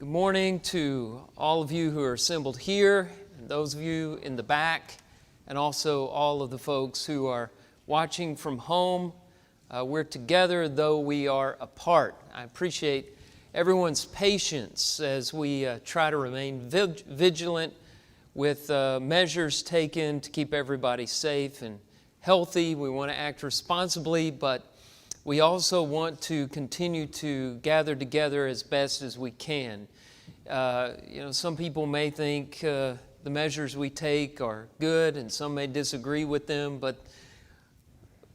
Good morning to all of you who are assembled here, and those of you in the back, and also all of the folks who are watching from home. We're together, though we are apart. I appreciate everyone's patience as we try to remain vigilant with measures taken to keep everybody safe and healthy. We want to act responsibly, but we also want to continue to gather together as best as we can. Some people may think the measures we take are good, and some may disagree with them, but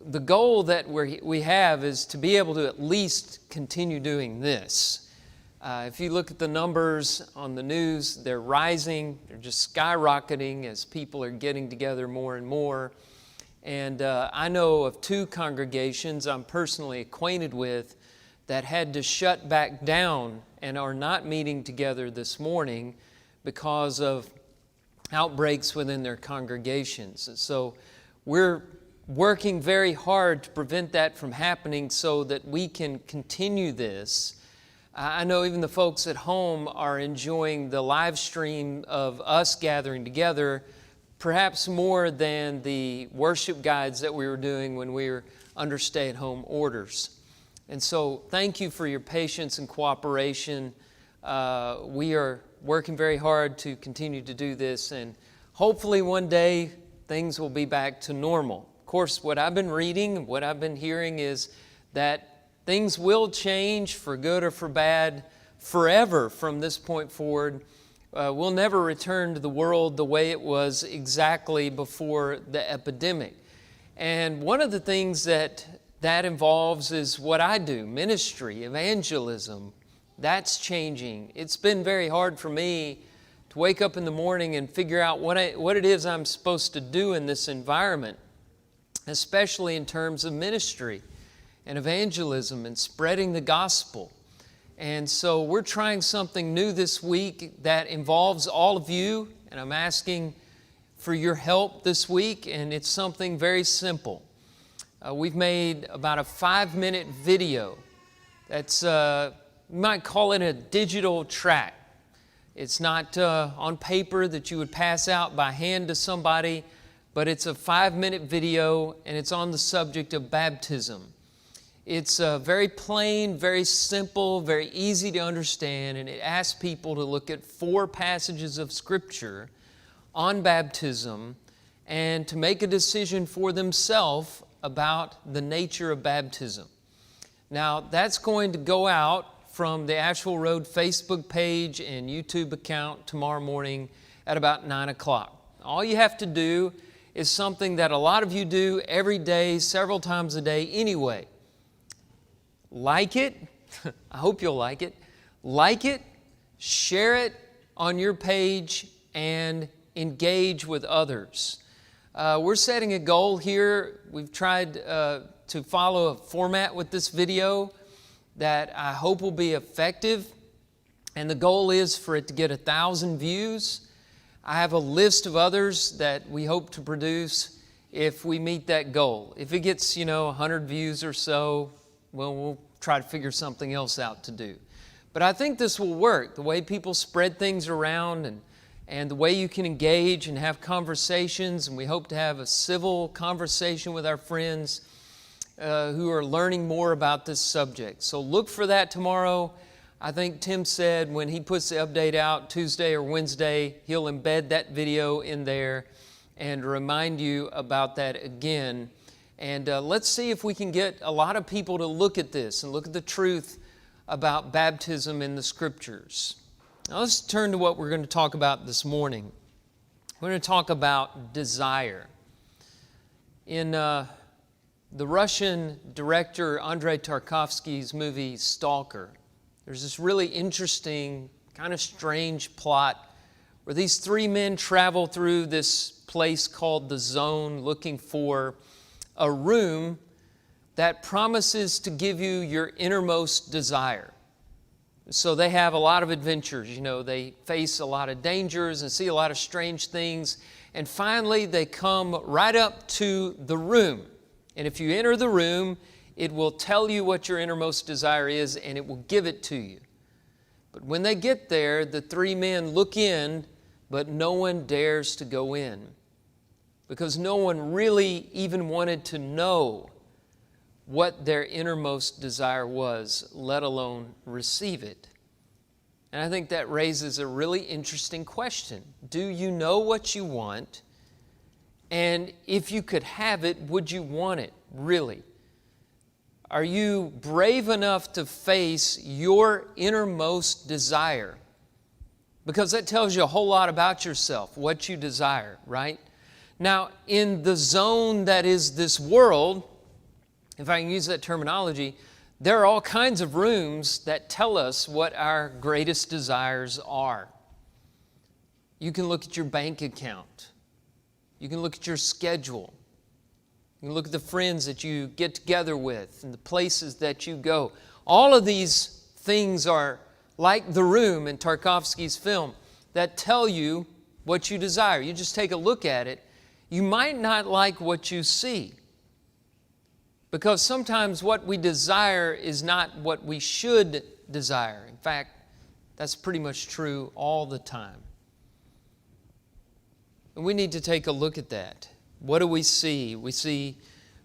the goal that we have is to be able to at least continue doing this. If you look at the numbers on the news, they're rising, they're just skyrocketing as people are getting together more and more. And I know of two congregations I'm personally acquainted with that had to shut back down and are not meeting together this morning because of outbreaks within their congregations. And so we're working very hard to prevent that from happening so that we can continue this. I know even the folks at home are enjoying the live stream of us gathering together, perhaps more than the worship guides that we were doing when we were under stay-at-home orders. And so thank you for your patience and cooperation. We are working very hard to continue to do this, and hopefully one day things will be back to normal. Of course, what I've been reading, what I've been hearing is that things will change for good or for bad forever from this point forward. We'll never return to the world the way it was exactly before the epidemic. And one of the things that involves is what I do, ministry, evangelism. That's changing. It's been very hard for me to wake up in the morning and figure out what it is I'm supposed to do in this environment, especially in terms of ministry and evangelism and spreading the gospel. And so we're trying something new this week that involves all of you, and I'm asking for your help this week, and it's something very simple. We've made about a 5-minute video that's, you might call it a digital tract. It's not on paper that you would pass out by hand to somebody, but it's a 5-minute video, and it's on the subject of baptism. It's very plain, very simple, very easy to understand, and it asks people to look at 4 passages of Scripture on baptism and to make a decision for themselves about the nature of baptism. Now, that's going to go out from the Ashville Road Facebook page and YouTube account tomorrow morning at about 9 o'clock. All you have to do is something that a lot of you do every day, several times a day anyway. Like it. I hope you'll like it. Like it, share it on your page, and engage with others. We're setting a goal here. We've tried to follow a format with this video that I hope will be effective. And the goal is for it to get 1,000 views. I have a list of others that we hope to produce if we meet that goal. If it gets, 100 views or so, well, we'll try to figure something else out to do. But I think this will work. The way people spread things around and the way you can engage and have conversations, and we hope to have a civil conversation with our friends who are learning more about this subject. So look for that tomorrow. I think Tim said when he puts the update out Tuesday or Wednesday, he'll embed that video in there and remind you about that again. And let's see if we can get a lot of people to look at this and look at the truth about baptism in the Scriptures. Now let's turn to what we're going to talk about this morning. We're going to talk about desire. In the Russian director Andrei Tarkovsky's movie Stalker, there's this really interesting, kind of strange plot where these 3 men travel through this place called the Zone looking for a room that promises to give you your innermost desire. So they have a lot of adventures, they face a lot of dangers and see a lot of strange things. And finally, they come right up to the room. And if you enter the room, it will tell you what your innermost desire is, and it will give it to you. But when they get there, the three men look in, but no one dares to go in, because no one really even wanted to know what their innermost desire was, let alone receive it. And I think that raises a really interesting question. Do you know what you want? And if you could have it, would you want it, really? Are you brave enough to face your innermost desire? Because that tells you a whole lot about yourself, what you desire, right? Now, in the zone that is this world, if I can use that terminology, there are all kinds of rooms that tell us what our greatest desires are. You can look at your bank account. You can look at your schedule. You can look at the friends that you get together with and the places that you go. All of these things are like The Room in Tarkovsky's film that tell you what you desire. You just take a look at it. You might not like what you see, because sometimes what we desire is not what we should desire. In fact, that's pretty much true all the time. And we need to take a look at that. What do we see? We see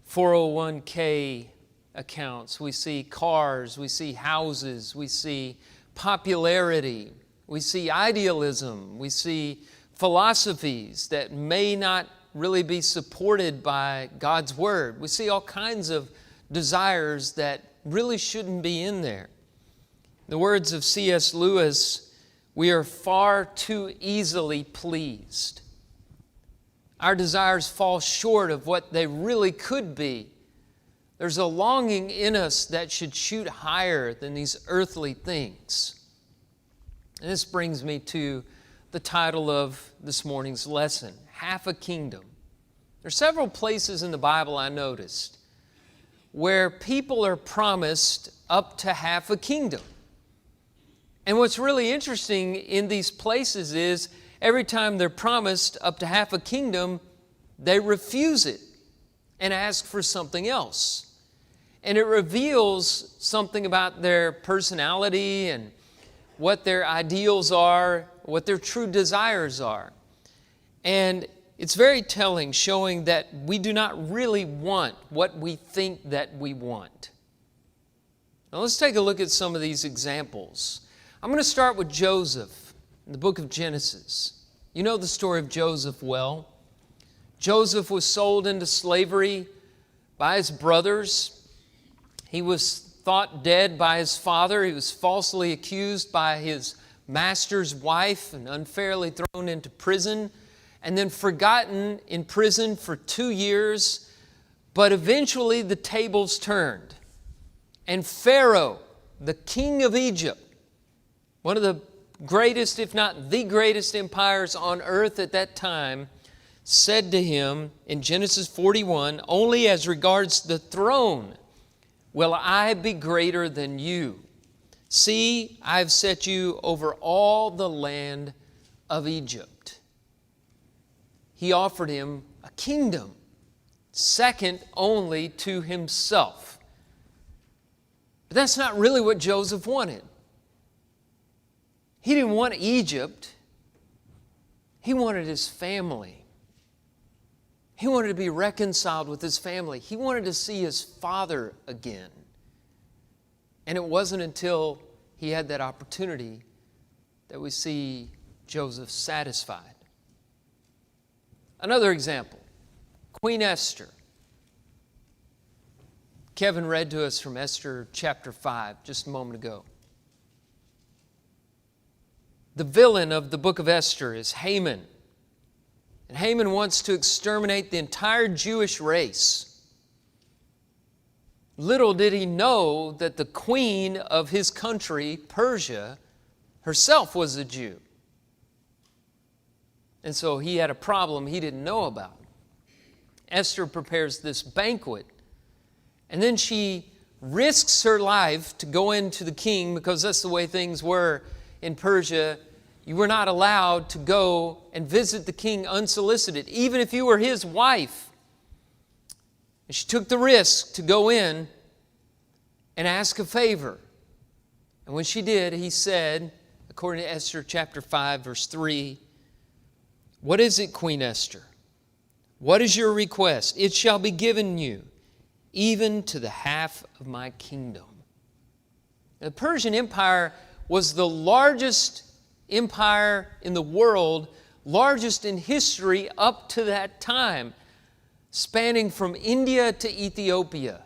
401k accounts. We see cars. We see houses. We see popularity. We see idealism. We see philosophies that may not really be supported by God's Word. We see all kinds of desires that really shouldn't be in there. In the words of C.S. Lewis, we are far too easily pleased. Our desires fall short of what they really could be. There's a longing in us that should shoot higher than these earthly things. And this brings me to the title of this morning's lesson, Half a Kingdom. There are several places in the Bible I noticed where people are promised up to half a kingdom. And what's really interesting in these places is every time they're promised up to half a kingdom, they refuse it and ask for something else. And it reveals something about their personality and what their ideals are, what their true desires are. And it's very telling, showing that we do not really want what we think that we want. Now let's take a look at some of these examples. I'm going to start with Joseph in the book of Genesis. You know the story of Joseph well. Joseph was sold into slavery by his brothers. He was thought dead by his father. He was falsely accused by his master's wife and unfairly thrown into prison, and then forgotten in prison for 2 years. But eventually the tables turned, and Pharaoh, the king of Egypt, one of the greatest, if not the greatest empires on earth at that time, said to him in Genesis 41, "Only as regards the throne will I be greater than you. See, I've set you over all the land of Egypt." He offered him a kingdom, second only to himself. But that's not really what Joseph wanted. He didn't want Egypt. He wanted his family. He wanted to be reconciled with his family. He wanted to see his father again. And it wasn't until he had that opportunity that we see Joseph satisfied. Another example, Queen Esther. Kevin read to us from Esther chapter 5 just a moment ago. The villain of the book of Esther is Haman. And Haman wants to exterminate the entire Jewish race. Little did he know that the queen of his country, Persia, herself was a Jew. And so he had a problem he didn't know about. Esther prepares this banquet, and then she risks her life to go into the king, because that's the way things were in Persia. You were not allowed to go and visit the king unsolicited, even if you were his wife. And she took the risk to go in and ask a favor. And when she did, he said, according to Esther chapter 5, verse 3. What is it, Queen Esther? What is your request? It shall be given you, even to the half of my kingdom. The Persian Empire was the largest empire in the world, largest in history up to that time, spanning from India to Ethiopia.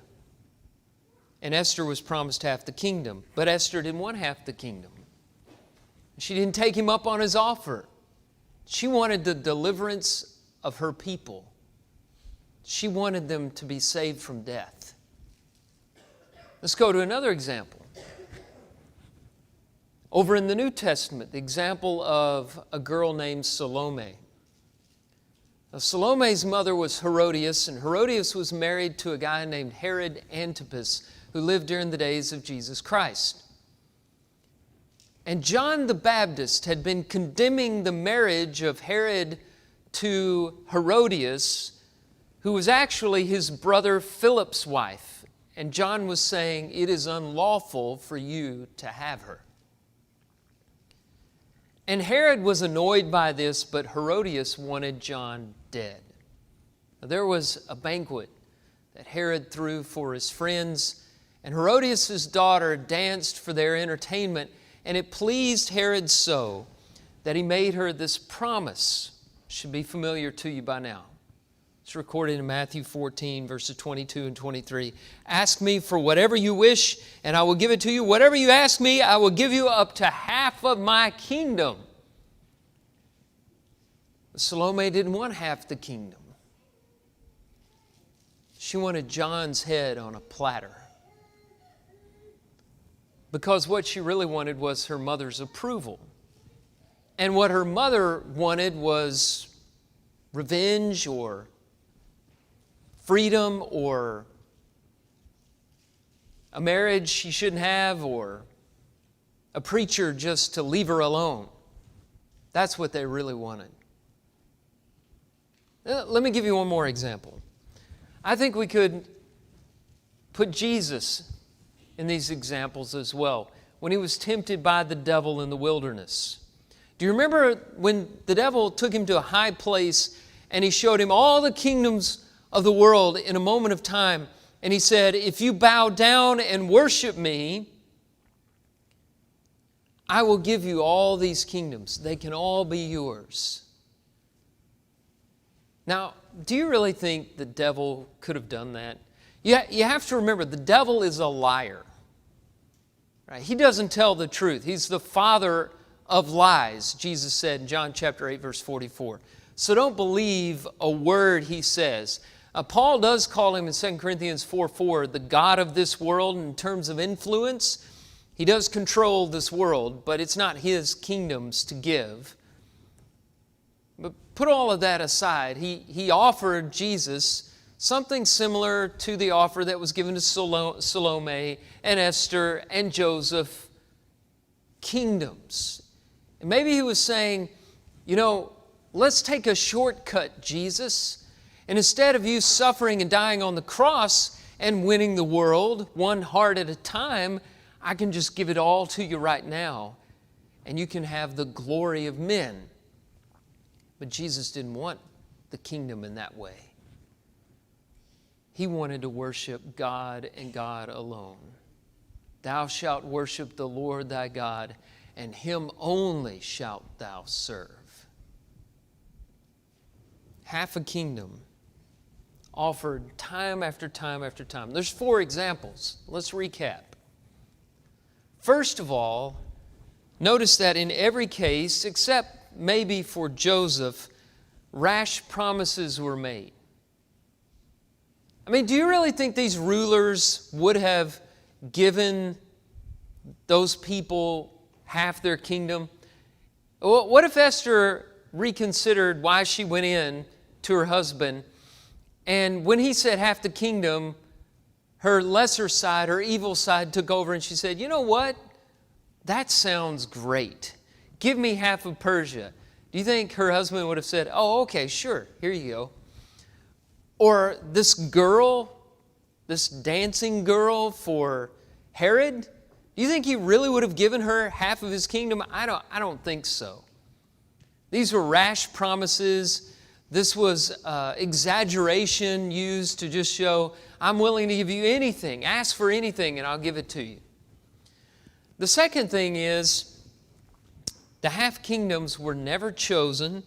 And Esther was promised half the kingdom, but Esther didn't want half the kingdom. She didn't take him up on his offer. She wanted the deliverance of her people. She wanted them to be saved from death. Let's go to another example. Over in the New Testament, the example of a girl named Salome. Now, Salome's mother was Herodias, and Herodias was married to a guy named Herod Antipas, who lived during the days of Jesus Christ. And John the Baptist had been condemning the marriage of Herod to Herodias, who was actually his brother Philip's wife. And John was saying, it is unlawful for you to have her. And Herod was annoyed by this, but Herodias wanted John dead. Now, there was a banquet that Herod threw for his friends, and Herodias' daughter danced for their entertainment, and it pleased Herod so that he made her this promise. It should be familiar to you by now. It's recorded in Matthew 14, verses 22 and 23. Ask me for whatever you wish, and I will give it to you. Whatever you ask me, I will give you up to half of my kingdom. But Salome didn't want half the kingdom. She wanted John's head on a platter. Because what she really wanted was her mother's approval. And what her mother wanted was revenge or freedom or a marriage she shouldn't have or a preacher just to leave her alone. That's what they really wanted. Let me give you one more example. I think we could put Jesus in these examples as well, when he was tempted by the devil in the wilderness. Do you remember when the devil took him to a high place and he showed him all the kingdoms of the world in a moment of time, and he said, if you bow down and worship me, I will give you all these kingdoms. They can all be yours. Now, do you really think the devil could have done that? You have to remember, the devil is a liar. Right? He doesn't tell the truth. He's the father of lies, Jesus said in John chapter 8, verse 44. So don't believe a word he says. Paul does call him in 2 Corinthians 4:4 the God of this world in terms of influence. He does control this world, but it's not his kingdoms to give. But put all of that aside, he offered Jesus something similar to the offer that was given to Salome and Esther and Joseph, kingdoms. And maybe he was saying, let's take a shortcut, Jesus. And instead of you suffering and dying on the cross and winning the world one heart at a time, I can just give it all to you right now, and you can have the glory of men. But Jesus didn't want the kingdom in that way. He wanted to worship God and God alone. Thou shalt worship the Lord thy God, and him only shalt thou serve. Half a kingdom offered time after time after time. There's 4 examples. Let's recap. First of all, notice that in every case, except maybe for Joseph, rash promises were made. I mean, do you really think these rulers would have given those people half their kingdom? What if Esther reconsidered why she went in to her husband, and when he said half the kingdom, her lesser side, her evil side took over, and she said, you know what? That sounds great. Give me half of Persia. Do you think her husband would have said, oh, okay, sure, here you go? Or this girl, this dancing girl for Herod, Do you think he really would have given her half of his kingdom? I don't think so. These were rash promises. This was exaggeration used to just show, I'm willing to give you anything. Ask for anything and I'll give it to you. The second thing is, the half kingdoms were never chosen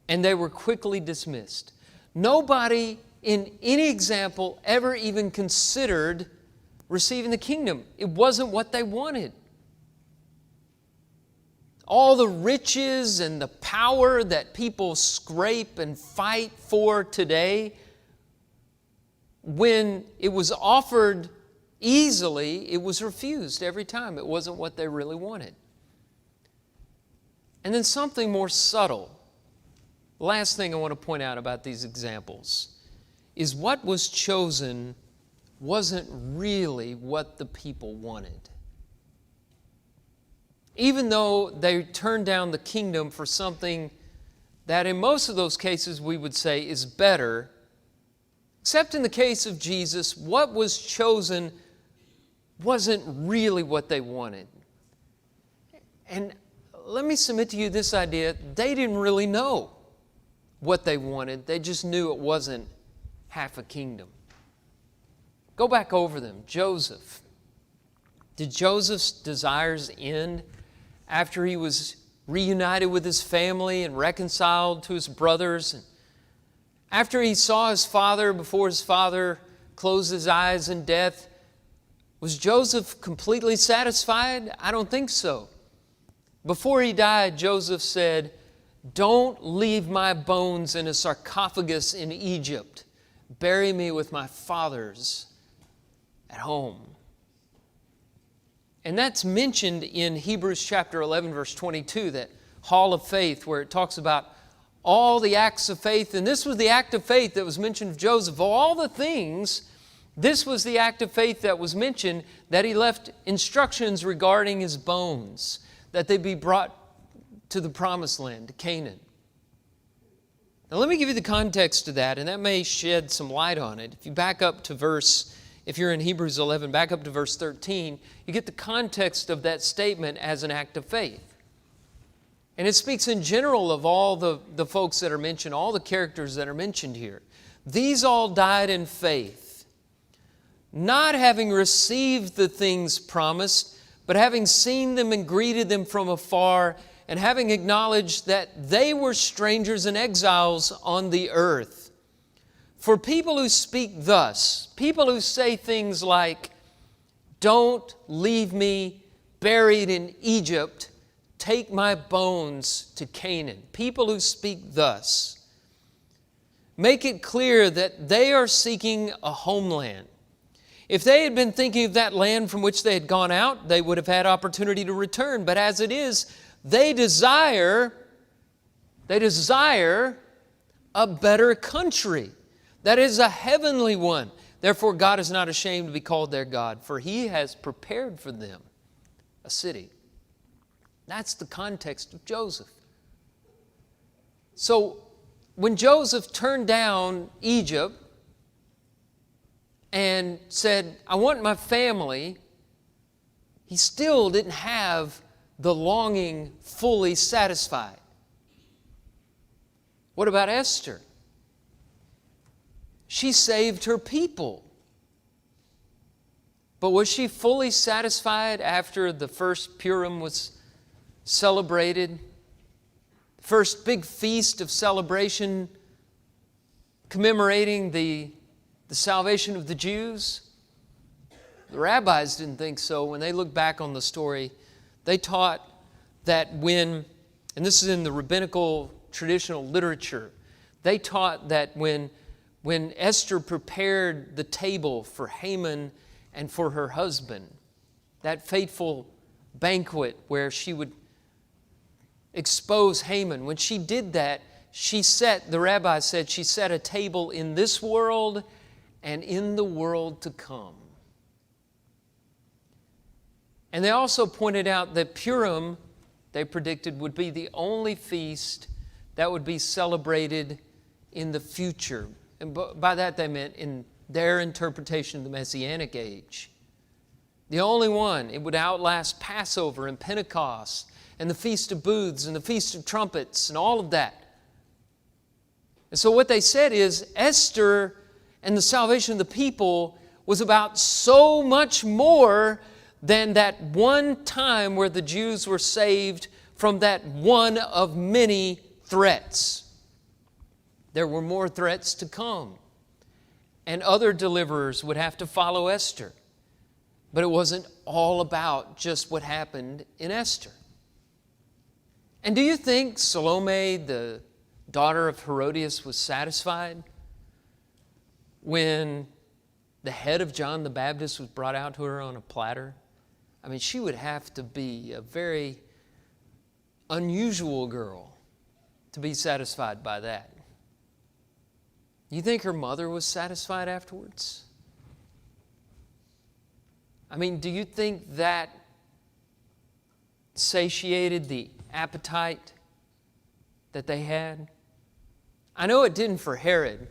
and they were quickly dismissed. Nobody in any example ever even considered receiving the kingdom. It wasn't what they wanted. All the riches and the power that people scrape and fight for today, when it was offered easily, it was refused every time. It wasn't what they really wanted. And then something more subtle. The last thing I want to point out about these examples is what was chosen wasn't really what the people wanted. Even though they turned down the kingdom for something that in most of those cases we would say is better, except in the case of Jesus, what was chosen wasn't really what they wanted. And let me submit to you this idea, they didn't really know what they wanted. They just knew it wasn't half a kingdom. Go back over them. Joseph. Did Joseph's desires end after he was reunited with his family and reconciled to his brothers? And after he saw his father before his father closed his eyes in death, was Joseph completely satisfied? I don't think so. Before he died, Joseph said, "Don't leave my bones in a sarcophagus in Egypt. Bury me with my fathers at home." And that's mentioned in Hebrews chapter 11, verse 22, that hall of faith where it talks about all the acts of faith. And this was the act of faith that was mentioned of Joseph. Of all the things, this was the act of faith that was mentioned, that he left instructions regarding his bones, that they be brought to the promised land, to Canaan. Now let me give you the context to that, and that may shed some light on it. If you back up to if you're in Hebrews 11, back up to verse 13, you get the context of that statement as an act of faith. And it speaks in general of all the folks that are mentioned, all the characters that are mentioned here. These all died in faith, not having received the things promised, but having seen them and greeted them from afar, and having acknowledged that they were strangers and exiles on the earth. For people who speak thus, people who say things like, "Don't leave me buried in Egypt, take my bones to Canaan." People who speak thus make it clear that they are seeking a homeland. If they had been thinking of that land from which they had gone out, they would have had opportunity to return. But as it is, they desire a better country. That is a heavenly one. Therefore, God is not ashamed to be called their God, for He has prepared for them a city. That's the context of Joseph. So, when Joseph turned down Egypt and said, "I want my family," he still didn't have the longing fully satisfied. What about Esther? She saved her people. But was she fully satisfied after the first Purim was celebrated? First big feast of celebration commemorating the salvation of the Jews? The rabbis didn't think so. When they look back on the story, they taught that and this is in the rabbinical traditional literature, they taught that when Esther prepared the table for Haman and for her husband, that fateful banquet where she would expose Haman, when she did that, the rabbi said, she set a table in this world and in the world to come. And they also pointed out that Purim, they predicted, would be the only feast that would be celebrated in the future. And by that they meant in their interpretation of the Messianic age. The only one. It would outlast Passover and Pentecost and the Feast of Booths and the Feast of Trumpets and all of that. And so what they said is Esther and the salvation of the people was about so much more than that one time where the Jews were saved from that one of many threats. There were more threats to come, and other deliverers would have to follow Esther. But it wasn't all about just what happened in Esther. And do you think Salome, the daughter of Herodias, was satisfied when the head of John the Baptist was brought out to her on a platter? I mean, she would have to be a very unusual girl to be satisfied by that. You think her mother was satisfied afterwards? I mean, do you think that satiated the appetite that they had? I know it didn't for Herod.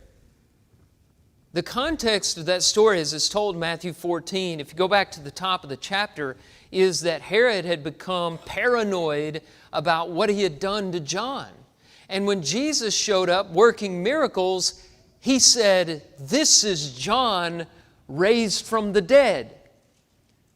The context of that story, as it's told in Matthew 14, if you go back to the top of the chapter, is that Herod had become paranoid about what he had done to John. And when Jesus showed up working miracles, he said, "This is John raised from the dead."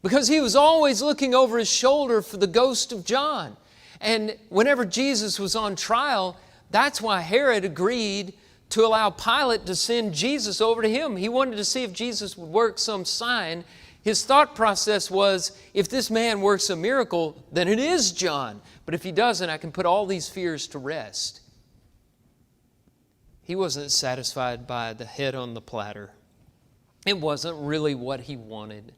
Because he was always looking over his shoulder for the ghost of John. And whenever Jesus was on trial, that's why Herod agreed to allow Pilate to send Jesus over to him. He wanted to see if Jesus would work some sign. His thought process was, if this man works a miracle, then it is John. But if he doesn't, I can put all these fears to rest. He wasn't satisfied by the head on the platter. It wasn't really what he wanted.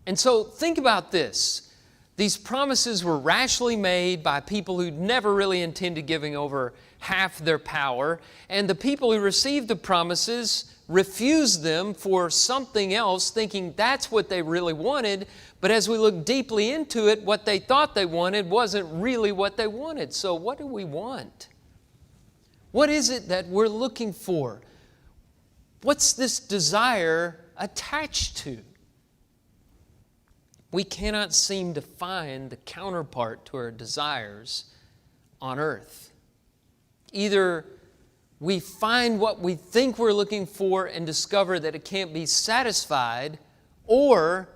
And so think about this. These promises were rashly made by people who'd never really intended giving over half their power. And the people who received the promises refused them for something else, thinking that's what they really wanted. But as we look deeply into it, what they thought they wanted wasn't really what they wanted. So what do we want? What is it that we're looking for? What's this desire attached to? We cannot seem to find the counterpart to our desires on earth. Either we find what we think we're looking for and discover that it can't be satisfied, or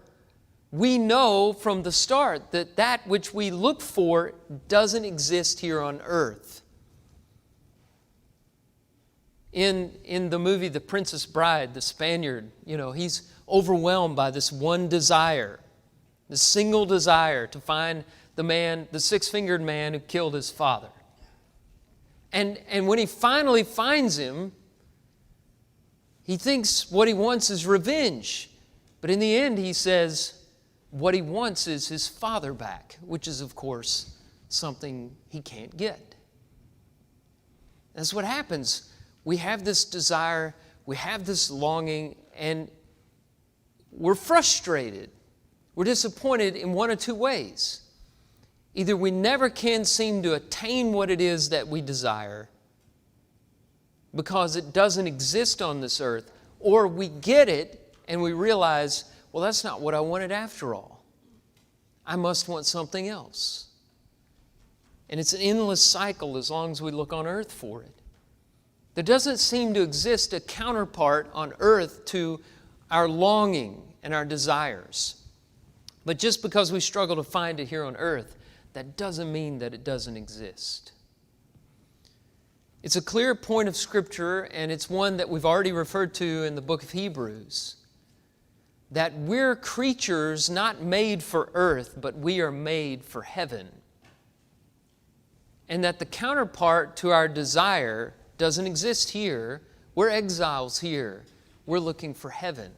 we know from the start that that which we look for doesn't exist here on earth. In the movie The Princess Bride, the Spaniard, he's overwhelmed by this one desire. The single desire to find the man, the six-fingered man who killed his father. And when he finally finds him, he thinks what he wants is revenge. But in the end, he says what he wants is his father back, which is, of course, something he can't get. That's what happens. We have this desire, we have this longing, and we're frustrated. We're disappointed in one of two ways. Either we never can seem to attain what it is that we desire because it doesn't exist on this earth, or we get it and we realize, well, that's not what I wanted after all. I must want something else. And it's an endless cycle as long as we look on earth for it. There doesn't seem to exist a counterpart on earth to our longing and our desires. But just because we struggle to find it here on earth, that doesn't mean that it doesn't exist. It's a clear point of Scripture, and it's one that we've already referred to in the book of Hebrews, that we're creatures not made for earth, but we are made for heaven. And that the counterpart to our desire doesn't exist here. We're exiles here. We're looking for heaven.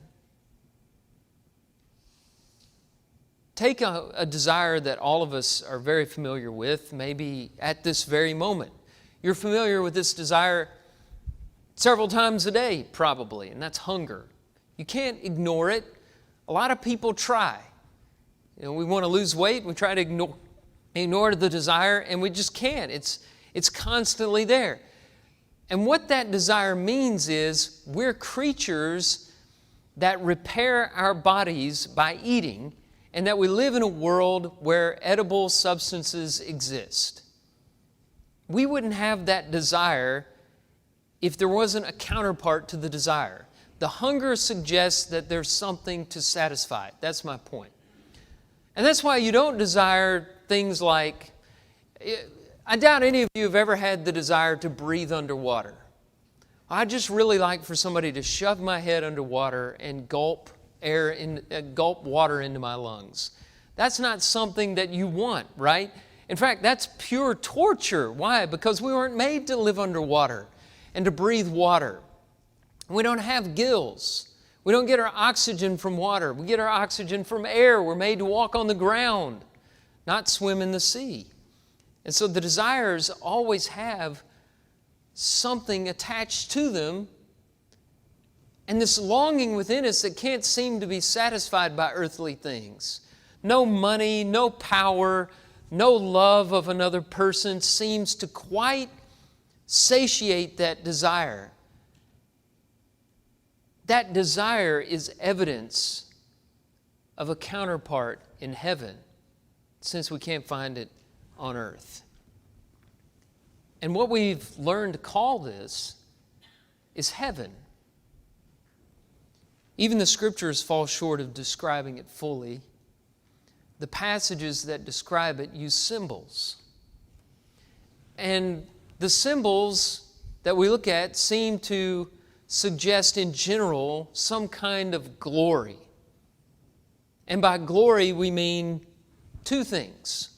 Take a desire that all of us are very familiar with, maybe at this very moment. You're familiar with this desire several times a day, probably, and that's hunger. You can't ignore it. A lot of people try. We want to lose weight, we try to ignore the desire, and we just can't. It's constantly there. And what that desire means is we're creatures that repair our bodies by eating, and that we live in a world where edible substances exist. We wouldn't have that desire if there wasn't a counterpart to the desire. The hunger suggests that there's something to satisfy. That's my point. And that's why you don't desire things like, I doubt any of you have ever had the desire to breathe underwater. I just really like for somebody to shove my head underwater and gulp water into my lungs. That's not something that you want, right? In fact, that's pure torture. Why? Because we weren't made to live underwater and to breathe water. We don't have gills. We don't get our oxygen from water. We get our oxygen from air. We're made to walk on the ground, not swim in the sea. And so the desires always have something attached to them, and this longing within us that can't seem to be satisfied by earthly things. No money, no power, no love of another person seems to quite satiate that desire. That desire is evidence of a counterpart in heaven, since we can't find it on earth. And what we've learned to call this is heaven. Even the Scriptures fall short of describing it fully. The passages that describe it use symbols. And the symbols that we look at seem to suggest in general some kind of glory. And by glory we mean two things.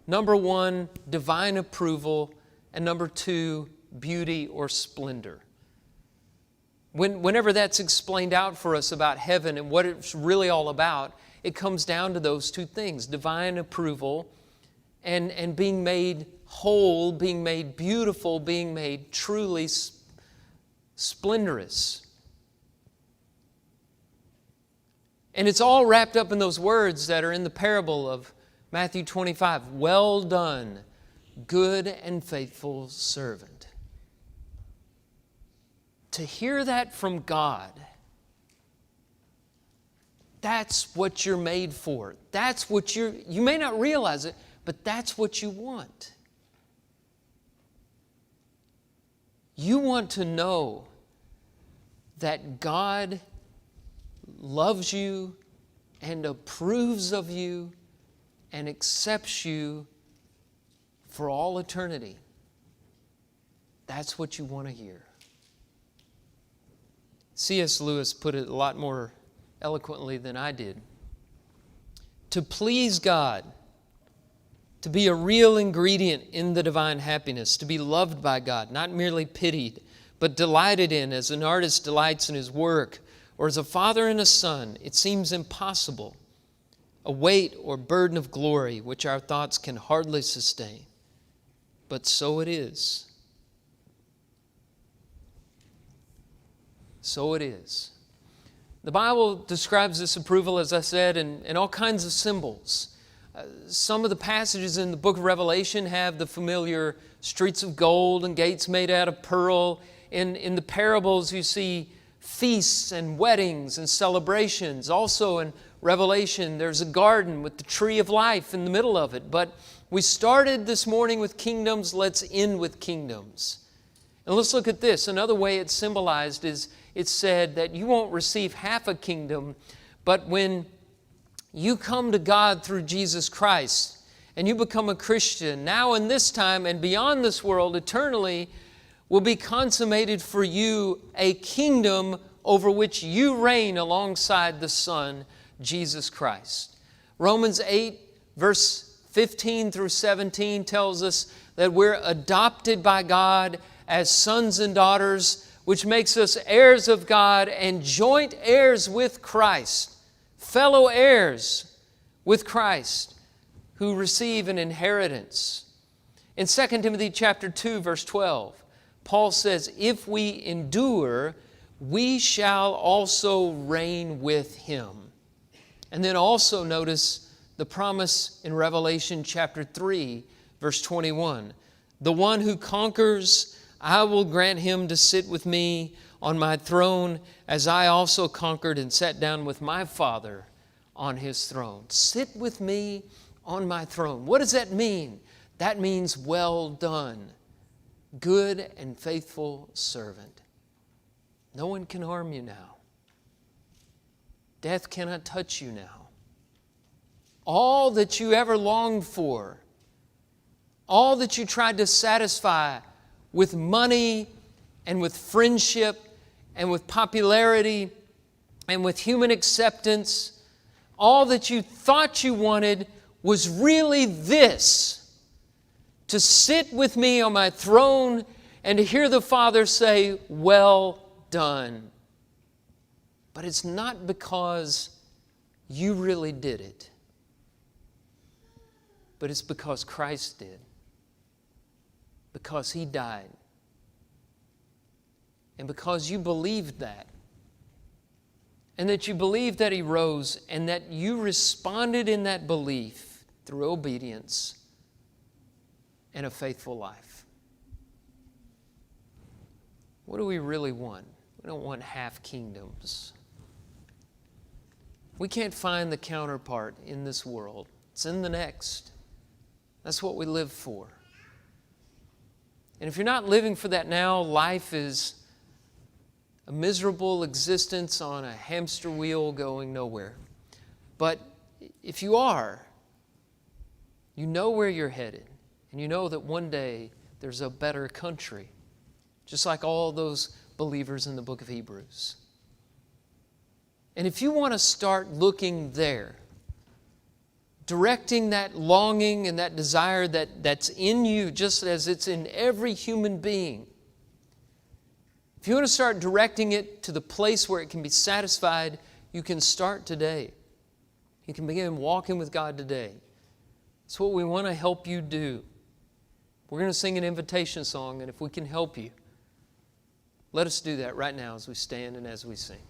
Number one, divine approval, and number two, beauty or splendor. Whenever that's explained out for us about heaven and what it's really all about, it comes down to those two things, divine approval and being made whole, being made beautiful, being made truly splendorous. And it's all wrapped up in those words that are in the parable of Matthew 25. Well done, good and faithful servant. To hear that from God, that's what you're made for. That's what you may not realize it, but that's what you want. You want to know that God loves you and approves of you and accepts you for all eternity. That's what you want to hear. C.S. Lewis put it a lot more eloquently than I did. To please God, to be a real ingredient in the divine happiness, to be loved by God, not merely pitied, but delighted in as an artist delights in his work, or as a father and a son, it seems impossible, a weight or burden of glory which our thoughts can hardly sustain. But so it is. So it is. The Bible describes this approval, as I said, in all kinds of symbols. Some of the passages in the book of Revelation have the familiar streets of gold and gates made out of pearl. In the parables, you see feasts and weddings and celebrations. Also in Revelation, there's a garden with the tree of life in the middle of it. But we started this morning with kingdoms. Let's end with kingdoms. And let's look at this. Another way it's symbolized is it's said that you won't receive half a kingdom, but when you come to God through Jesus Christ and you become a Christian, now in this time and beyond this world eternally will be consummated for you a kingdom over which you reign alongside the Son, Jesus Christ. Romans 8, verse 15 through 17 tells us that we're adopted by God as sons and daughters, which makes us heirs of God and joint heirs with Christ, fellow heirs with Christ, who receive an inheritance. In 2 Timothy chapter 2, verse 12, Paul says, if we endure, we shall also reign with Him. And then also notice the promise in Revelation chapter 3, verse 21. The one who conquers, I will grant him to sit with me on my throne as I also conquered and sat down with my Father on his throne. Sit with me on my throne. What does that mean? That means well done, good and faithful servant. No one can harm you now. Death cannot touch you now. All that you ever longed for, all that you tried to satisfy with money and with friendship and with popularity and with human acceptance, all that you thought you wanted was really this: to sit with me on my throne and to hear the Father say, well done. But it's not because you really did it, but it's because Christ did. Because he died. And because you believed that. And that you believed that he rose, and that you responded in that belief through obedience and a faithful life. What do we really want? We don't want half kingdoms. We can't find the counterpart in this world. It's in the next. That's what we live for. And if you're not living for that now, life is a miserable existence on a hamster wheel going nowhere. But if you are, you know where you're headed. And you know that one day there's a better country. Just like all those believers in the book of Hebrews. And if you want to start looking there, directing that longing and that desire that's in you, just as it's in every human being. If you want to start directing it to the place where it can be satisfied, you can start today. You can begin walking with God today. It's what we want to help you do. We're going to sing an invitation song, and if we can help you, let us do that right now as we stand and as we sing.